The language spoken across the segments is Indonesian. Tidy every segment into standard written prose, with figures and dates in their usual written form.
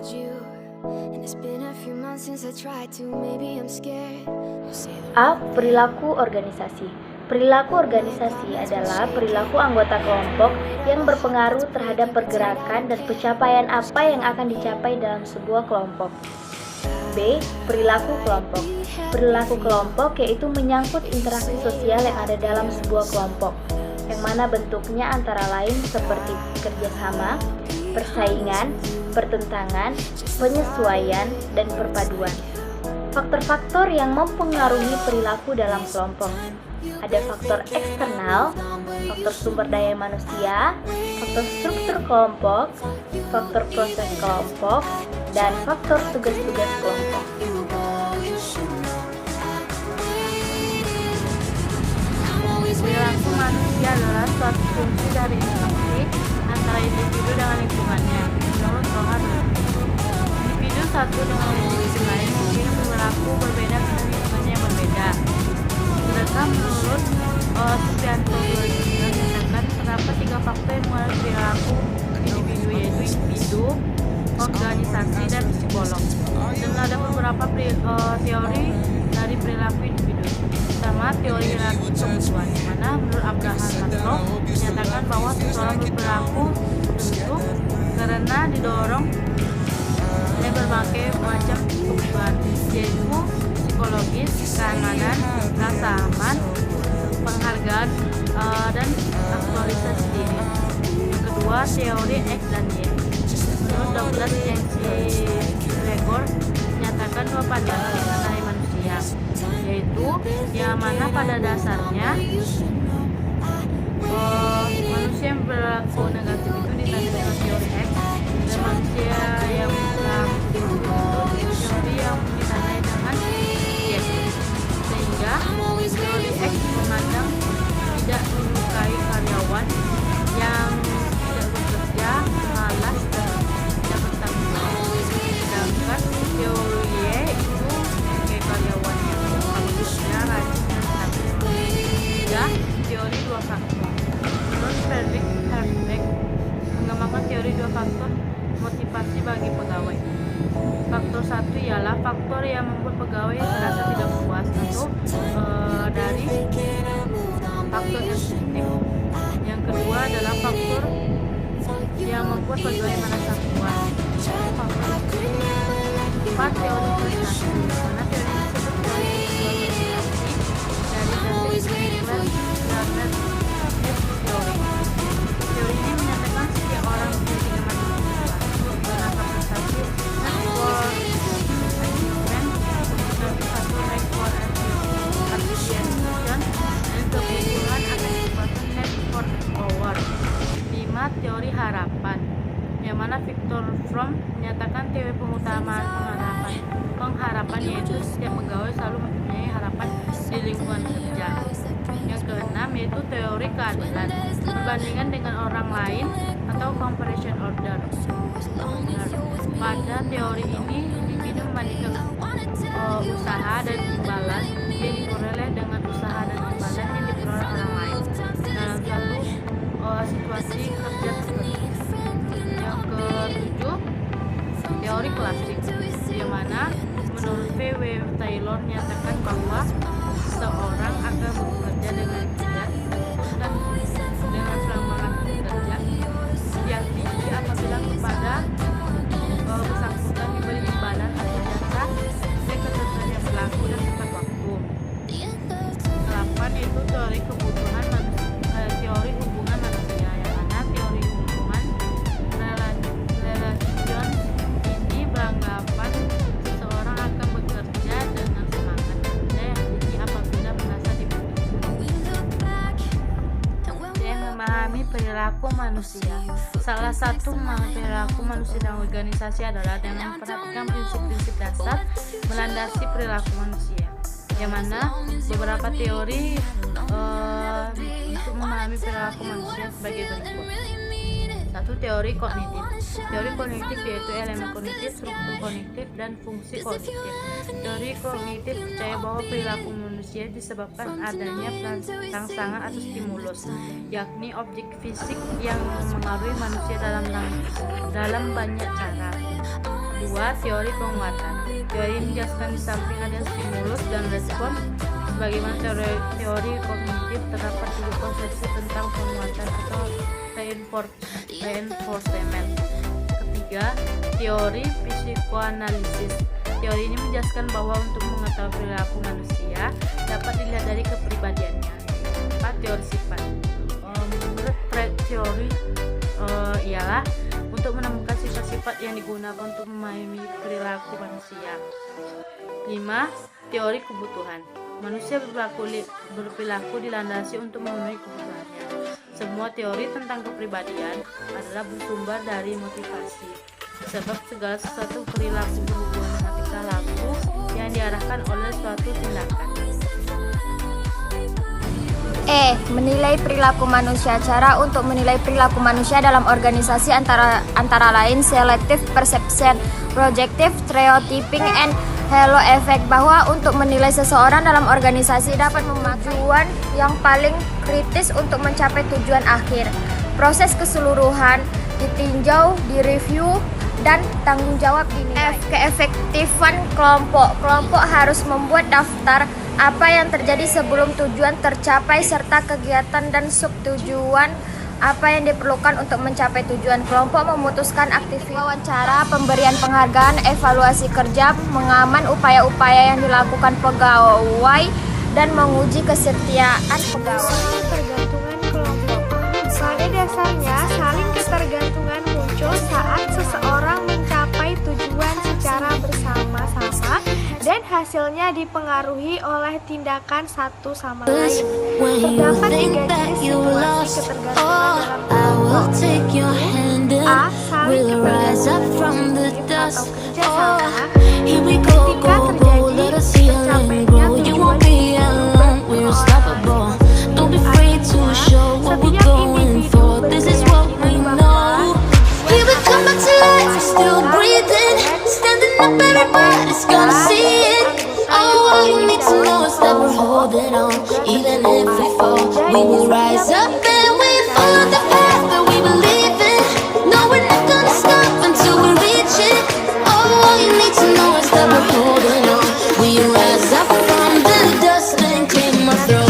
A. Perilaku organisasi. Perilaku organisasi adalah perilaku anggota kelompok yang berpengaruh terhadap pergerakan dan pencapaian apa yang akan dicapai dalam sebuah kelompok. B. Perilaku kelompok. Perilaku kelompok yaitu menyangkut interaksi sosial yang ada dalam sebuah kelompok, yang mana bentuknya antara lain seperti kerjasama, persaingan, pertentangan, penyesuaian, dan perpaduan. Faktor-faktor yang mempengaruhi perilaku dalam kelompok. Ada faktor eksternal, faktor sumber daya manusia, faktor struktur kelompok, faktor proses kelompok, dan faktor tugas-tugas kelompok. Perilaku manusia adalah suatu fungsi dari interaksi antara individu dengan lingkungannya. Menurut Rohan, individu satu dengan individu lain mungkin berlaku berbeda karena lingkungannya yang berbeda. Sedangkan menurut Supriyanto menyatakan terdapat 3 faktor yang mengaruhi perilaku individu, yaitu individu, organisasi, dan psikolog. Dan ada beberapa teori dari perilaku individu. Pertama, teori hierarki kebutuhan, di mana menurut Abraham Maslow menyatakan bahwa seseorang berperilaku tertentu karena didorong oleh berbagai macam kebutuhan, yaitu psikologis, keamanan, rasa aman, penghargaan, dan aktualisasi diri. Yang kedua, teori X dan Y. Menurut Douglas Yancey Gregor menyatakan dua pandangan mengenai manusia, yaitu yang mana pada dasarnya manusia yang berlaku negatif itu ditandai dengan teori X, dan manusia yang berlaku itu teori yang ditandai dengan Y. Sehingga teori X memandang tidak menyukai karyawan yang tidak bekerja, malas, dan tidak bertanggung jawab. Sedangkan teori Y itu menyukai karyawan yang bekerja, rajin, dan stabil. Tiga, teori 2 faktor. Menurut Frederick Herbig mengembangkan teori 2 faktor motivasi bagi pegawai. Faktor 1 ialah faktor yang membuat pegawai merasa tidak puas atau dari faktor positif. Yang kedua adalah faktor yang membuat pegawai merasa puas. Faktor 4, teori prestasi. Mana teori disebut teori prestasi dari Gartner teori. Teori ini menyatakan setiap orang memiliki kemampuan merasa prestasi, network achievement, dan satu network appreciation, dan kebutuhan akan kekuatan network power. 5, teori harapan, yang mana Viktor Fromm menyatakan teori pengutamaan pengharapan, yaitu setiap pegawai selalu mempunyai harapan di lingkungan kerja. Yang keenam yaitu teori keadilan, perbandingan dengan orang lain atau comparison order. Pada teori ini, individu membandingkan usaha dan imbalan yang diperoleh dengan usaha dan imbalan yang diperoleh orang lain dalam suatu situasi kerja tertentu. Yang ketujuh, teori klasik, di mana menurut V.W. Taylor menyatakan bahwa seorang akan bekerja dengan giat dan dengan semangat bekerja yang tinggi apabila kepada bersangkutan diberi imbalan atau jasa dan ketentuan yang berlaku dan tepat waktu. 8, itu teori kebutuhan teori hubungan manusia, yang mana teori hubungan relation ini beranggapan seseorang akan bekerja dengan semangat kerja yang tinggi apabila merasa dibutuhkan. Yang memahami perilaku manusia. Salah satu memahami perilaku manusia dan organisasi adalah dengan memperhatikan prinsip-prinsip dasar melandasi perilaku manusia, yang mana beberapa teori untuk memahami perilaku manusia sebagai berikut. 1, teori kognitif. Teori kognitif yaitu elemen kognitif, struktur kognitif, dan fungsi kognitif. Teori kognitif percaya bahwa perilaku manusia disebabkan adanya rangsangan atau stimulus, yakni objek fisik yang mengaruhi manusia dalam banyak cara. 2, kedua, teori penguatan. Teori ini menjelaskan di samping ada stimulus dan respon, sebagaimana teori kognitif terdapat juga konsepsi tentang penguatan atau reinforcement. Ketiga, teori psikoanalisis. Teori ini menjelaskan bahwa untuk mengetahui perilaku manusia dapat dilihat dari kepribadiannya. Empat, teori sifat. Menurut teori ialah untuk menemukan sifat-sifat yang digunakan untuk memahami perilaku manusia. 5. Teori kebutuhan. Manusia berperilaku dilandasi untuk memenuhi kebutuhannya. Semua teori tentang kepribadian adalah bersumber dari motivasi, sebab segala sesuatu perilaku berhubungan dengan tingkah laku yang diarahkan oleh suatu tindakan. Menilai perilaku manusia. Cara untuk menilai perilaku manusia dalam organisasi antara lain selective perception, projective stereotyping, and halo effect. Bahwa untuk menilai seseorang dalam organisasi dapat memajuan yang paling kritis untuk mencapai tujuan akhir. Proses keseluruhan ditinjau, direview, dan tanggung jawab dinilai. Keefektifan kelompok. Kelompok harus membuat daftar apa yang terjadi sebelum tujuan tercapai serta kegiatan dan subtujuan apa yang diperlukan untuk mencapai tujuan. Kelompok memutuskan aktivitas wawancara, pemberian penghargaan, evaluasi kerja, mengaman upaya-upaya yang dilakukan pegawai, dan menguji kesetiaan pegawai. Ketergantungan kelompok. Pada dasarnya, saling ketergantungan muncul saat seseorang mencapai tujuan secara bersama-sama dan hasilnya dipengaruhi oleh tindakan satu sama lain. Terdapat tiga jenis situasi ketergantungan dalam kelompok. A. Saling ketergantungan atau kerjasama. Ketika terjadi tercapainya tujuan setiap individu berkeyakinan bahwa Still breathing, standing up, everybody's gonna see it. Oh, all you need to know is that we're holding on. Even if we fall, we will rise up and we follow the path that we believe in. No, we're not gonna stop until we reach it. Oh, all you need to know is that we're holding on. We rise up from the dust and claim our throne.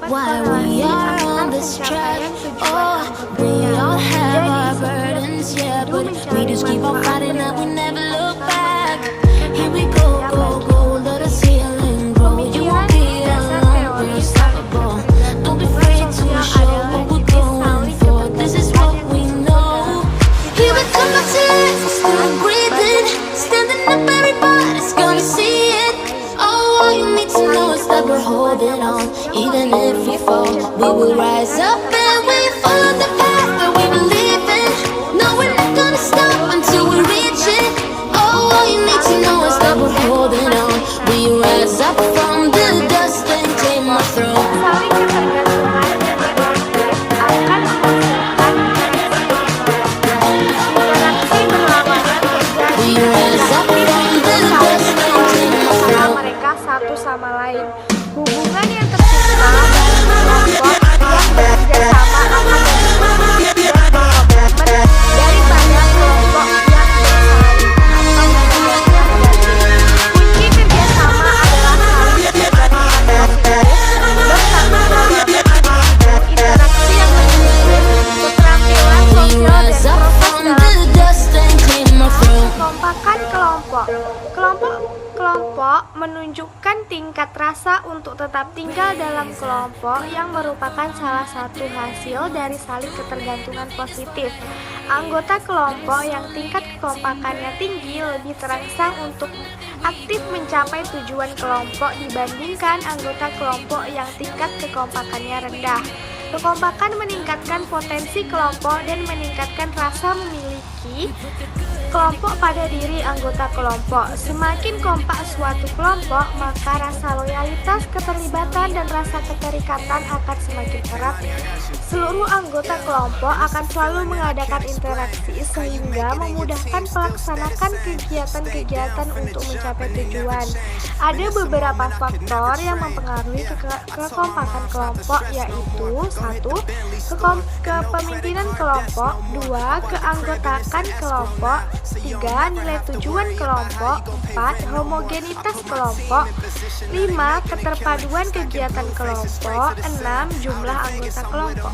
Why we are on this track. Oh, we all have our burdens, yeah, but we just keep on fighting and we never look back. Here we go, go, go, let us heal and grow. You won't be alone, we're unstoppable. Don't be afraid to show what we're going for. This is what we know. Here we come back to life, we're still breathing, standing up, everybody's gonna see it. Oh, all you need to know is that we're holding on. Even if we fall, we will rise up and we follow the path that we believe in. No, we're not gonna stop until we reach it. Oh, all you need to know is that we're holding on. We rise up from the dust and claim our throne. saling ketergantungan dan interaksi akan menghasilkan interaksi berlawanan terjadi We rise up from the dust and claim our antara throne. mereka satu sama lain. Hubungan yang tercipta dalam kelompok yang bekerja sama akan lebih dan berkomitmen daripada kelompok yang bersaing atau hubungannya negatif. Kunci kerjasama adalah saling ketergantungan positif, bertanggung jawab individu, interaksi yang menunjukkan keterampilan We sosial dan rise up proses from dalam the dust and claim our throne. kekompakan kelompok. Kelompok menunjukkan tingkat rasa untuk tetap tinggal dalam kelompok yang merupakan salah satu hasil dari saling ketergantungan positif. Anggota kelompok yang tingkat kekompakannya tinggi lebih terangsang untuk aktif mencapai tujuan kelompok dibandingkan anggota kelompok yang tingkat kekompakannya rendah. Kekompakan meningkatkan potensi kelompok dan meningkatkan rasa memiliki memiliki kelompok pada diri anggota kelompok. Semakin kompak suatu kelompok, maka rasa loyalitas, keterlibatan, dan rasa keterikatan akan semakin erat. Seluruh anggota kelompok akan selalu mengadakan interaksi sehingga memudahkan pelaksanaan kegiatan-kegiatan untuk mencapai tujuan. Ada beberapa faktor yang mempengaruhi kekompakan kelompok, yaitu 1. Kepemimpinan kelompok, 2. Keanggotaan kelompok, 3. Nilai tujuan kelompok, 4. Homogenitas kelompok, 5. Keterpaduan kegiatan kelompok, 6. Jumlah anggota kelompok.